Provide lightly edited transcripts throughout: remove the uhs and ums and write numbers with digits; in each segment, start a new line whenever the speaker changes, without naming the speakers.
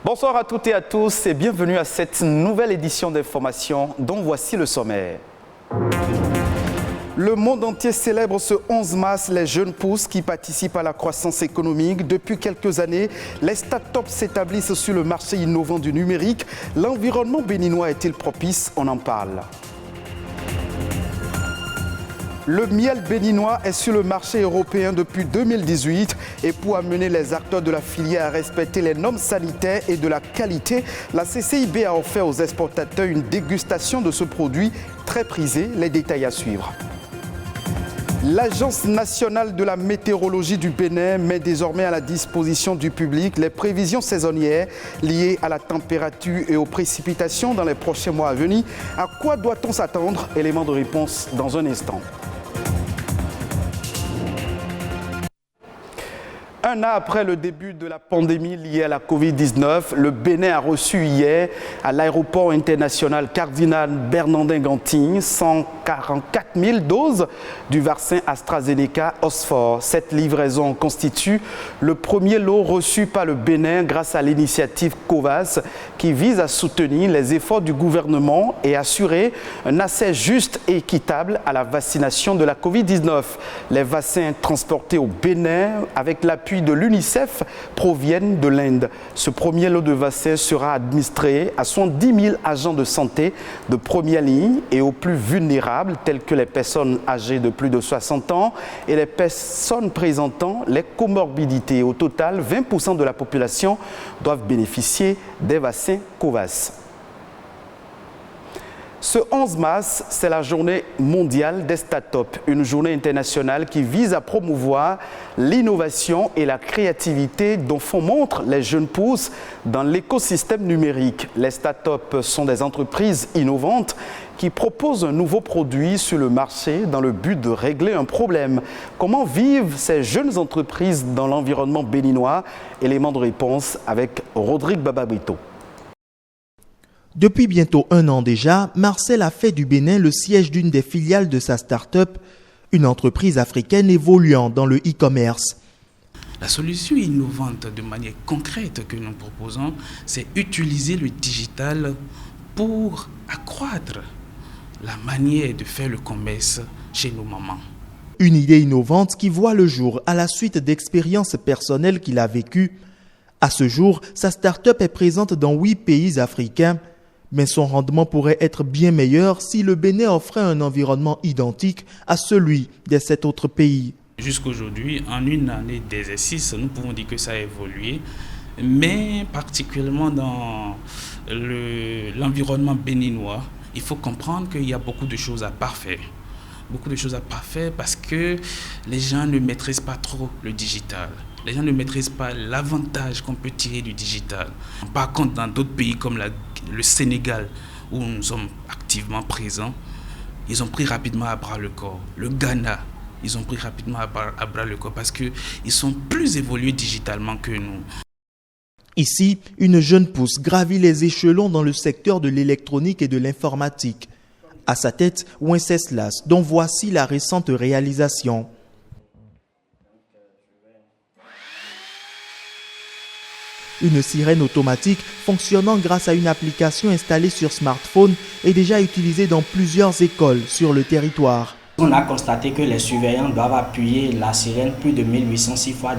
Bonsoir à toutes et à tous et bienvenue à cette nouvelle édition d'Information dont voici le sommaire. Le monde entier célèbre ce 11 mars les jeunes pousses qui participent à la croissance économique. Depuis quelques années, les startups s'établissent sur le marché innovant du numérique. L'environnement béninois est-il propice? On en parle. Le miel béninois est sur le marché européen depuis 2018 et pour amener les acteurs de la filière à respecter les normes sanitaires et de la qualité, la CCIB a offert aux exportateurs une dégustation de ce produit très prisé. Les détails à suivre. L'Agence nationale de la météorologie du Bénin met désormais à la disposition du public les prévisions saisonnières liées à la température et aux précipitations dans les prochains mois à venir. À quoi doit-on s'attendre? Élément de réponse dans un instant. Un an après le début de la pandémie liée à la Covid-19, le Bénin a reçu hier à l'aéroport international Cardinal Bernardin-Gantigne 144 000 doses du vaccin AstraZeneca Oxford. Cette livraison constitue le premier lot reçu par le Bénin grâce à l'initiative COVAX qui vise à soutenir les efforts du gouvernement et assurer un accès juste et équitable à la vaccination de la Covid-19. Les vaccins transportés au Bénin avec l'appui de l'UNICEF proviennent de l'Inde. Ce premier lot de vaccins sera administré à 70 000 agents de santé de première ligne et aux plus vulnérables, tels que les personnes âgées de plus de 60 ans et les personnes présentant les comorbidités. Au total, 20% de la population doivent bénéficier des vaccins COVAX. Ce 11 mars, c'est la journée mondiale des startups, une journée internationale qui vise à promouvoir l'innovation et la créativité dont font montre les jeunes pousses dans l'écosystème numérique. Les startups sont des entreprises innovantes qui proposent un nouveau produit sur le marché dans le but de régler un problème. Comment vivent ces jeunes entreprises dans l'environnement béninois? Élément de réponse avec Rodrigue Bababrito.
Depuis bientôt un an déjà, Marcel a fait du Bénin le siège d'une des filiales de sa start-up, une entreprise africaine évoluant dans le e-commerce.
La solution innovante de manière concrète que nous proposons, c'est utiliser le digital pour accroître la manière de faire le commerce chez nos mamans.
Une idée innovante qui voit le jour à la suite d'expériences personnelles qu'il a vécues. À ce jour, sa start-up est présente dans 8 pays africains. Mais son rendement pourrait être bien meilleur si le Bénin offrait un environnement identique à celui des 7 autres pays.
Jusqu'aujourd'hui, en une année d'exercice, nous pouvons dire que ça a évolué, mais particulièrement dans l'environnement béninois, il faut comprendre qu'il y a beaucoup de choses à parfaire. Beaucoup de choses à parfaire parce que les gens ne maîtrisent pas trop le digital. Les gens ne maîtrisent pas l'avantage qu'on peut tirer du digital. Par contre, dans d'autres pays comme le Sénégal, où nous sommes activement présents, ils ont pris rapidement à bras le corps. Le Ghana, ils ont pris rapidement à bras le corps parce qu'ils sont plus évolués digitalement que nous.
Ici, une jeune pousse gravit les échelons dans le secteur de l'électronique et de l'informatique. À sa tête, Wenceslas, dont voici la récente réalisation. Une sirène automatique fonctionnant grâce à une application installée sur smartphone est déjà utilisée dans plusieurs écoles sur le territoire.
On a constaté que les surveillants doivent appuyer la sirène plus de 1806 fois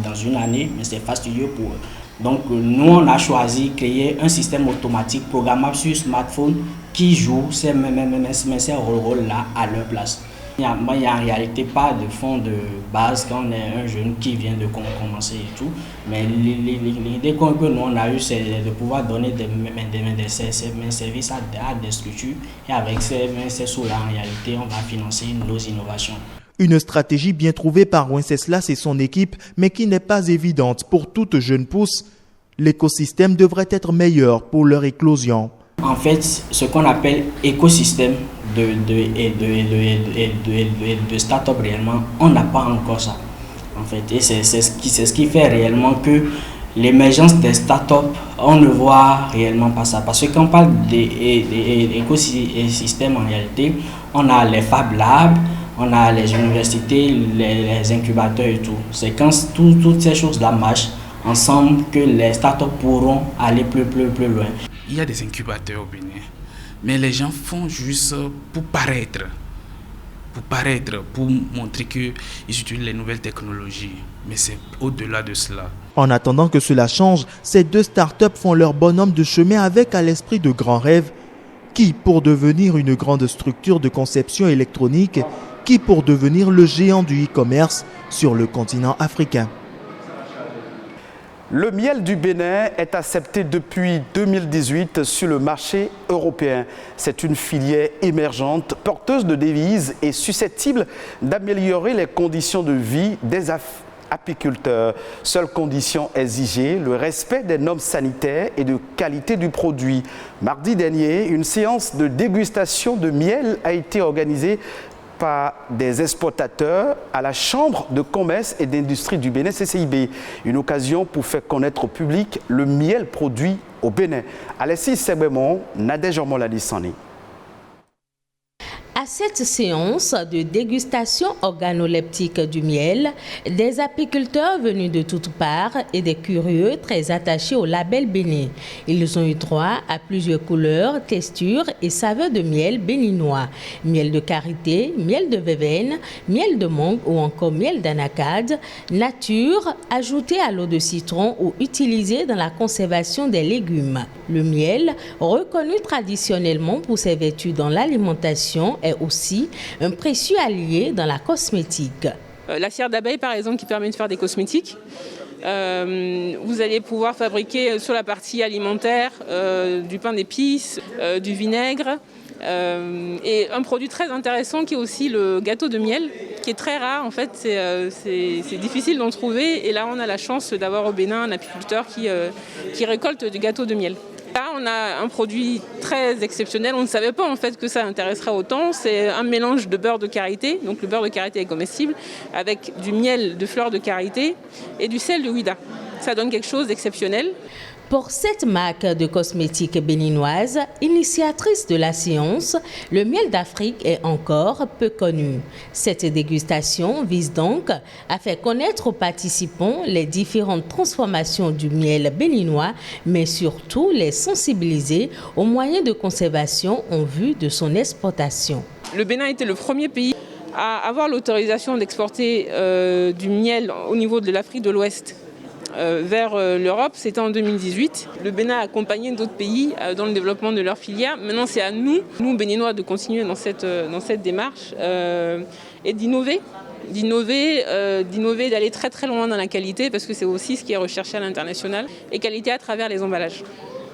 dans une année, mais c'est fastidieux pour eux. Donc nous, on a choisi de créer un système automatique programmable sur smartphone qui joue ces rôles-là à leur place. Il n'y a en réalité pas de fond de base quand on est un jeune qui vient de commencer et tout. Mais l'idée que nous on a eue, c'est de pouvoir donner des services à des structures. Et avec ces sous-là, en réalité, on va financer nos innovations.
Une stratégie bien trouvée par Wenceslas et son équipe, mais qui n'est pas évidente pour toute jeune pousse. L'écosystème devrait être meilleur pour leur éclosion.
En fait, ce qu'on appelle écosystème de start-up réellement, on n'a pas encore ça. En fait, et c'est ce qui fait réellement que l'émergence des start-up, on ne voit réellement pas ça. Parce que quand on parle d'écosystème en réalité, on a les Fab Labs, on a les universités, les incubateurs et tout. C'est quand toutes ces choses-là marchent, ensemble que les startups pourront aller plus loin.
Il y a des incubateurs au Bénin, mais les gens font juste pour paraître, pour montrer qu'ils utilisent les nouvelles technologies. Mais c'est au-delà de cela.
En attendant que cela change, ces deux startups font leur bonhomme de chemin avec à l'esprit de grands rêves, qui pour devenir une grande structure de conception électronique, qui pour devenir le géant du e-commerce sur le continent africain.
Le miel du Bénin est accepté depuis 2018 sur le marché européen. C'est une filière émergente, porteuse de devises et susceptible d'améliorer les conditions de vie des apiculteurs. Seule condition exigée, le respect des normes sanitaires et de qualité du produit. Mardi dernier, une séance de dégustation de miel a été organisée par des exportateurs à la Chambre de commerce et d'industrie du Bénin, CCIB. Une occasion pour faire connaître au public le miel produit au Bénin. Alexis Sebemon, Nadège Omoladi-Sani.
À cette séance de dégustation organoleptique du miel, des apiculteurs venus de toutes parts et des curieux très attachés au label Bénin. Ils ont eu droit à plusieurs couleurs, textures et saveurs de miel béninois. Miel de karité, miel de verveine, miel de mangue ou encore miel d'anacade, nature, ajouté à l'eau de citron ou utilisé dans la conservation des légumes. Le miel, reconnu traditionnellement pour ses vertus dans l'alimentation, est aussi un précieux allié dans la cosmétique.
La cire d'abeille, par exemple, qui permet de faire des cosmétiques. Vous allez pouvoir fabriquer sur la partie alimentaire du pain d'épices, du vinaigre et un produit très intéressant qui est aussi le gâteau de miel, qui est très rare. En fait, c'est difficile d'en trouver et là, on a la chance d'avoir au Bénin un apiculteur qui récolte du gâteau de miel. Là, on a un produit très exceptionnel. On ne savait pas en fait que ça intéresserait autant. C'est un mélange de beurre de karité, donc le beurre de karité est comestible, avec du miel de fleurs de karité et du sel de Ouida. Ça donne quelque chose d'exceptionnel.
Pour cette marque de cosmétiques béninoise, initiatrice de la séance, le miel d'Afrique est encore peu connu. Cette dégustation vise donc à faire connaître aux participants les différentes transformations du miel béninois, mais surtout les sensibiliser aux moyens de conservation en vue de son exportation.
Le Bénin était le premier pays à avoir l'autorisation d'exporter du miel au niveau de l'Afrique de l'Ouest vers l'Europe, c'était en 2018. Le Bénin a accompagné d'autres pays dans le développement de leur filière. Maintenant, c'est à nous Béninois, de continuer dans cette démarche et d'innover, d'aller très très loin dans la qualité, parce que c'est aussi ce qui est recherché à l'international, et qualité à travers les emballages.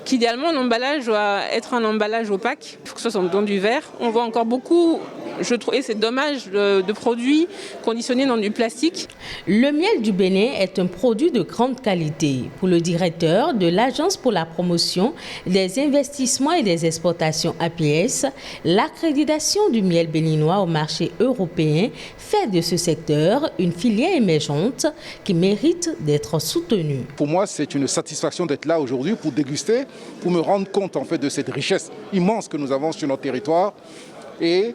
Qu'idéalement, l'emballage doit être un emballage opaque, il faut que ce soit dans du verre. On voit encore beaucoup, je trouve, et c'est dommage, de produits conditionnés dans du plastique.
Le miel du Bénin est un produit de grande qualité. Pour le directeur de l'Agence pour la promotion des investissements et des exportations APS, l'accréditation du miel béninois au marché européen fait de ce secteur une filière émergente qui mérite d'être soutenue.
Pour moi, c'est une satisfaction d'être là aujourd'hui pour déguster, pour me rendre compte en fait de cette richesse immense que nous avons sur notre territoire et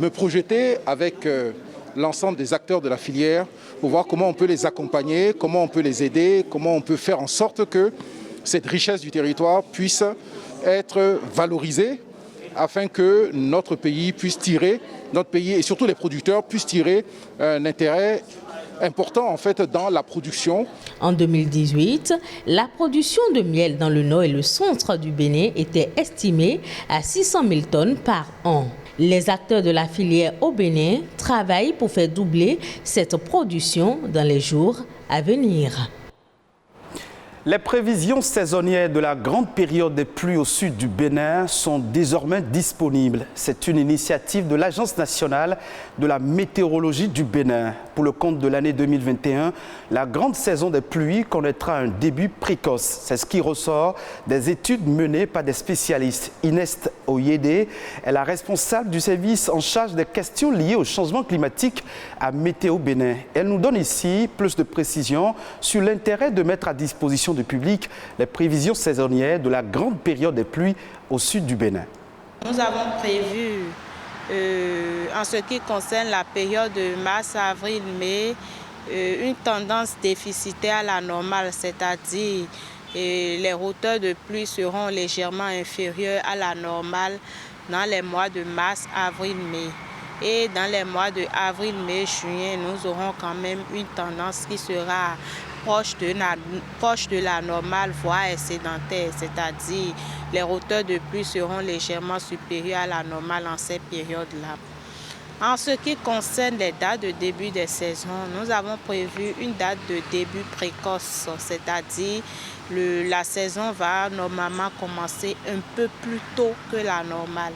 me projeter avec l'ensemble des acteurs de la filière pour voir comment on peut les accompagner, comment on peut les aider, comment on peut faire en sorte que cette richesse du territoire puisse être valorisée afin que notre pays puisse tirer, notre pays et surtout les producteurs puissent tirer un intérêt important en fait dans la production.
En 2018, la production de miel dans le nord et le centre du Bénin était estimée à 600 000 tonnes par an. Les acteurs de la filière au Bénin travaillent pour faire doubler cette production dans les jours à venir.
Les prévisions saisonnières de la grande période des pluies au sud du Bénin sont désormais disponibles. C'est une initiative de l'Agence nationale de la météorologie du Bénin. Pour le compte de l'année 2021, la grande saison des pluies connaîtra un début précoce. C'est ce qui ressort des études menées par des spécialistes. Inès Oyede est la responsable du service en charge des questions liées au changement climatique à Météo Bénin. Elle nous donne ici plus de précisions sur l'intérêt de mettre à disposition du public les prévisions saisonnières de la grande période des pluies au sud du Bénin.
Nous avons prévu, en ce qui concerne la période de mars, avril, mai, une tendance déficitaire à la normale, c'est-à-dire les hauteurs de pluie seront légèrement inférieures à la normale dans les mois de mars, avril, mai. Et dans les mois de avril, mai, juin, nous aurons quand même une tendance qui sera proche de la normale, voire excédentaire, c'est-à-dire les hauteurs de pluie seront légèrement supérieures à la normale en cette période-là. En ce qui concerne les dates de début des saisons, nous avons prévu une date de début précoce, c'est-à-dire la saison va normalement commencer un peu plus tôt que la normale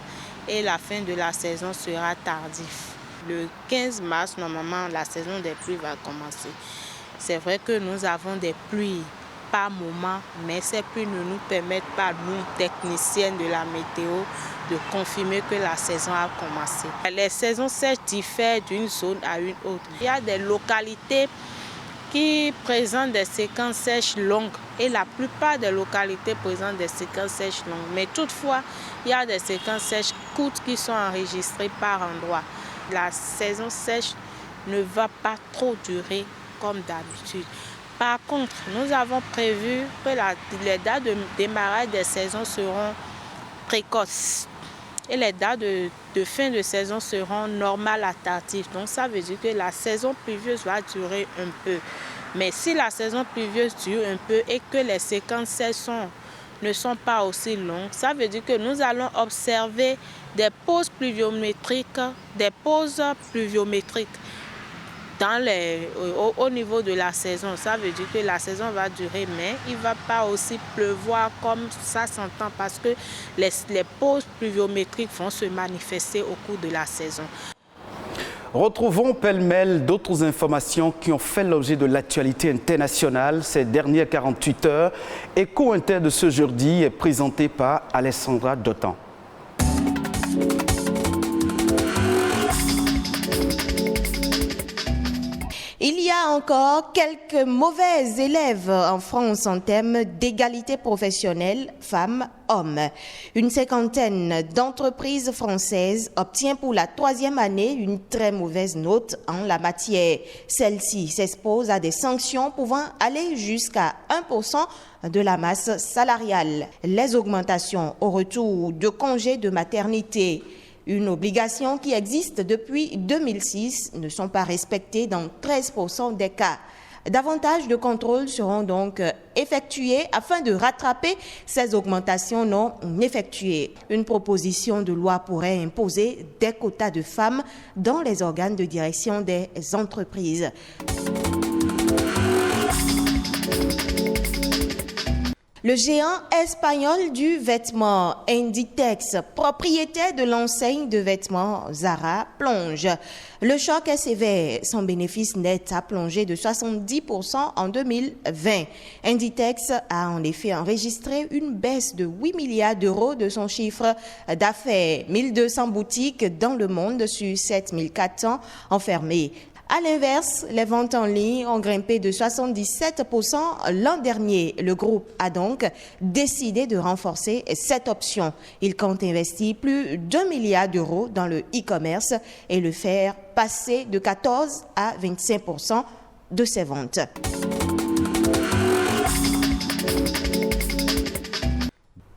et la fin de la saison sera tardive. Le 15 mars, normalement, la saison des pluies va commencer. C'est vrai que nous avons des pluies par moment, mais ces pluies ne nous permettent pas, nous, techniciens de la météo, de confirmer que la saison a commencé. Les saisons sèches diffèrent d'une zone à une autre. Il y a des localités qui présentent des séquences sèches longues et la plupart des localités présentent des séquences sèches longues. Mais toutefois, il y a des séquences sèches courtes qui sont enregistrées par endroits. La saison sèche ne va pas trop durer comme d'habitude. Par contre, nous avons prévu que les dates de démarrage des saisons seront précoces et les dates de fin de saison seront normales à tardives. Donc ça veut dire que la saison pluvieuse va durer un peu. Mais si la saison pluvieuse dure un peu et que les séquences sèches ne sont pas aussi longues, ça veut dire que nous allons observer des pauses pluviométriques, au niveau de la saison. Ça veut dire que la saison va durer, mais il ne va pas aussi pleuvoir comme ça s'entend parce que les pauses pluviométriques vont se manifester au cours de la saison.
Retrouvons pêle-mêle d'autres informations qui ont fait l'objet de l'actualité internationale ces dernières 48 heures. Écho Inter de ce jeudi est présenté par Alessandra Dotan.
Il y a encore quelques mauvais élèves en France en termes d'égalité professionnelle femmes-hommes. Une cinquantaine d'entreprises françaises obtient pour la 3e année une très mauvaise note en la matière. Celle-ci s'expose à des sanctions pouvant aller jusqu'à 1% de la masse salariale. Les augmentations au retour de congés de maternité, une obligation qui existe depuis 2006, ne sont pas respectées dans 13% des cas. Davantage de contrôles seront donc effectués afin de rattraper ces augmentations non effectuées. Une proposition de loi pourrait imposer des quotas de femmes dans les organes de direction des entreprises. Le géant espagnol du vêtement Inditex, propriétaire de l'enseigne de vêtements Zara, plonge. Le choc est sévère. Son bénéfice net a plongé de 70% en 2020. Inditex a en effet enregistré une baisse de 8 milliards d'euros de son chiffre d'affaires. 1200 boutiques dans le monde sur 7400 enfermées. À l'inverse, les ventes en ligne ont grimpé de 77% l'an dernier. Le groupe a donc décidé de renforcer cette option. Il compte investir plus d'1 milliard d'euros dans le e-commerce et le faire passer de 14 à 25% de ses ventes.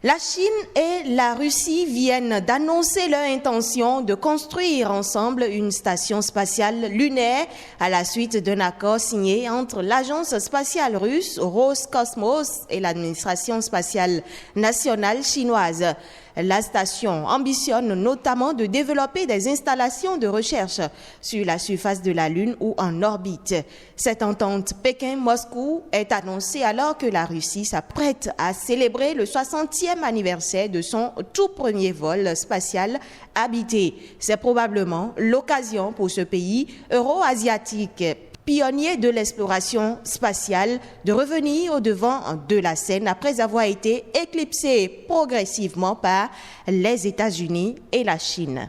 La Chine et la Russie viennent d'annoncer leur intention de construire ensemble une station spatiale lunaire à la suite d'un accord signé entre l'agence spatiale russe Roscosmos et l'administration spatiale nationale chinoise. La station ambitionne notamment de développer des installations de recherche sur la surface de la Lune ou en orbite. Cette entente Pékin-Moscou est annoncée alors que la Russie s'apprête à célébrer le 60e anniversaire de son tout premier vol spatial habité. C'est probablement l'occasion pour ce pays euro-asiatique, pionnier de l'exploration spatiale, de revenir au devant de la scène après avoir été éclipsé progressivement par les États-Unis et la Chine.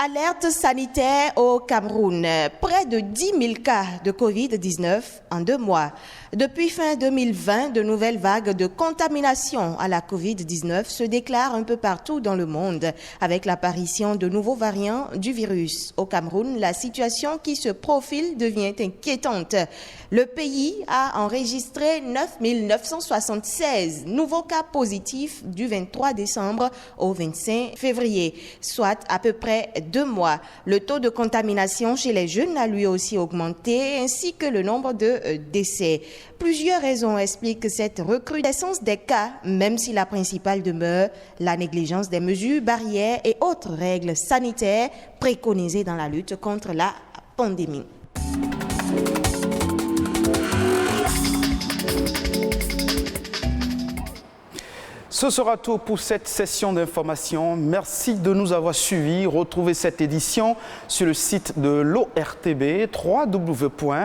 Alerte sanitaire au Cameroun. Près de 10 000 cas de Covid-19 en 2 mois. Depuis fin 2020, de nouvelles vagues de contamination à la Covid-19 se déclarent un peu partout dans le monde, avec l'apparition de nouveaux variants du virus. Au Cameroun, la situation qui se profile devient inquiétante. Le pays a enregistré 9 976 nouveaux cas positifs du 23 décembre au 25 février, soit à peu près 2 mois. Le taux de contamination chez les jeunes a lui aussi augmenté, ainsi que le nombre de décès. Plusieurs raisons expliquent cette recrudescence des cas, même si la principale demeure la négligence des mesures barrières et autres règles sanitaires préconisées dans la lutte contre la pandémie.
Ce sera tout pour cette session d'information. Merci de nous avoir suivis. Retrouvez cette édition sur le site de l'ORTB, www.ortb.bg.